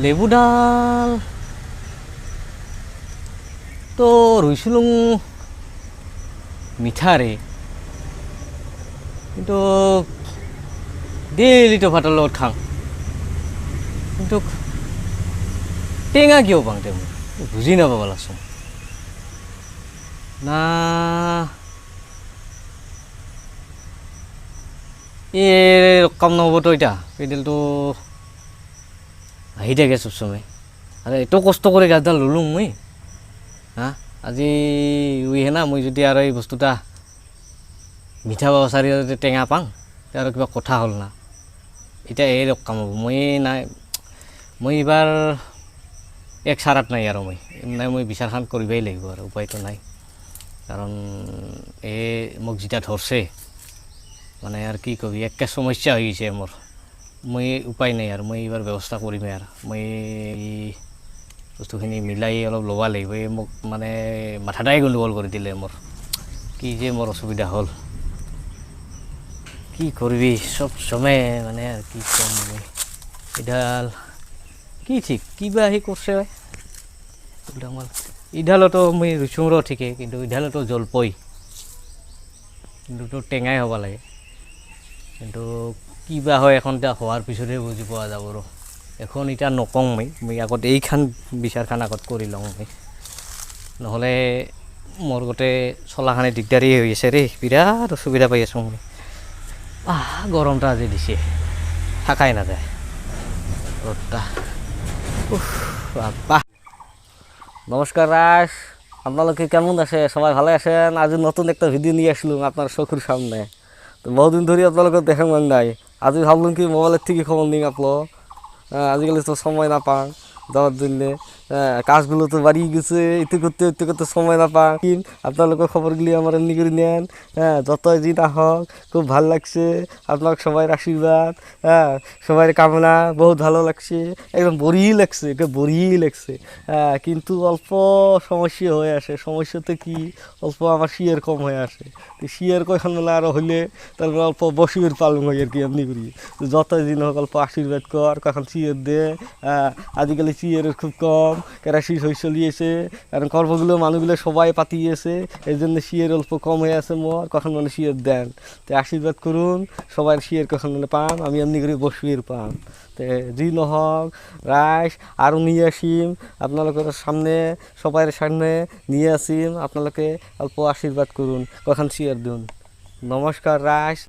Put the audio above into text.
লেবুডাল তো ৰুইছিলোঁ মিঠাৰে, কিন্তু ডেইলিতো ভাতৰ লগত খাওঁ, কিন্তু টেঙা কিয় পাওঁ তেওঁ বুজি নাপাব লাগছোন না। এই কাম নহ'বতো এতিয়া, পেডেলটো আহি থাকে চব সময়। আৰু এইটো কষ্ট কৰি গাছডাল ৰুলোঁ মই, আজি ৰুইহে না মই যদি আৰু এই বস্তুটা মিঠা পাব চাৰি যদি টেঙা পাওঁ তেতিয়া আৰু কিবা কথা হ'ল না। এতিয়া এই কাম হ'ব মই নাই, মই এইবাৰ 1 চাৰাত নাই আৰু মই বিচাৰখান কৰিবই লাগিব আৰু উপায়টো নাই। কাৰণ এই মোক যেতিয়া ধৰছে মানে আৰু কি কবি একে সমস্যা হৈ গৈছে মোৰ, মই উপায় নাই আৰু মই এইবাৰ ব্যৱস্থা কৰিমেই আৰু মই বস্তুখিনি মিলাই অলপ ল'ব লাগিব। এই মোক মানে মাথাটাই গণ্ডগোল কৰি দিলে মোৰ, কি যে মোৰ অসুবিধা হ'ল কি কৰিবি চব সময় মানে আৰু কি ক'ম মই। এডাল কি ঠিক কিবা আহি কৰছে ডাঙৰ ইডালতো মই ৰুইছোঁ ৰ ঠিকেই, কিন্তু ইডালতো জলপই, কিন্তু তোৰ টেঙাই হ'ব লাগে, কিন্তু কিবা হয় এখন এতিয়া হোৱাৰ পিছতহে বুজি পোৱা যাব ৰ। এখন এতিয়া নকওঁ মই আগত এইখান বিচাৰখান আগত কৰি লওঁ মই, নহ'লে মোৰ গোটেই চলাখানে দিগদাৰী হৈ আছে ৰে, বিৰাট অসুবিধা পাই আছোঁ মই। গৰমটা আজি দিছে থাকাই নাযায় ৰ'দটা। বাবা নমস্কার রাজ, আপনারা কেমন আছে? সবাই ভালো আছেন? আজ নতুন একটা ভিডিও নিয়ে আসলাম আপনার চোখের সামনে। তো বহুদিন ধরে আপনাদের দেখা মান নাই, আজ ভাবলাম কি মোবাইলের থেকে খবর নিন আপনার। আজকাল তো সময় না পান যাওয়ার জন্যে, কাজগুলো তো বাড়িয়ে গেছে, এতে করতে সময় না পান। আপনাদের খবরগুলি আমার এমনি করে নেন, যতই দিন হোক খুব ভালো লাগছে। আপনার সবাই আশীর্বাদ, সবাই কামনা বহুত ভালো লাগছে, একদম বড়িই লাগছে, কিন্তু অল্প সমস্যা হয়ে আসে। সমস্যাতে কি অল্প আমার শিয়ের কম হয়ে আসে, তো শিয়ের কয়খান মেলা আরও হইলে তারপরে অল্প বসিয়ের পালন হয় আর কি এমনি করি। যতই দিন হোক অল্প আশীর্বাদ কর, কখন শিয়ের দে। আজকালি শিয়ের খুব কম, কেরাসি হয়ে চলিয়েছে, কারণ কর্মগুলো মানুষগুলো সবাই পাতিয়েছে, এই জন্য শিয়ের অল্প কম হয়ে আছে মোর, কখন মানে শিয়ের দেন। তো আশীর্বাদ করুন সবাই শিয়ের কখন মানে পান, আমি এমনি করে বসিয়ের পান। তো জি নহক রাইস আরও নিয়ে আসিম আপনাদের সামনে, সবাই সামনে নিয়ে আসিম, আপনাদেরকে অল্প আশীর্বাদ করুন, কখন শিয়ার দিন। নমস্কার রাইস।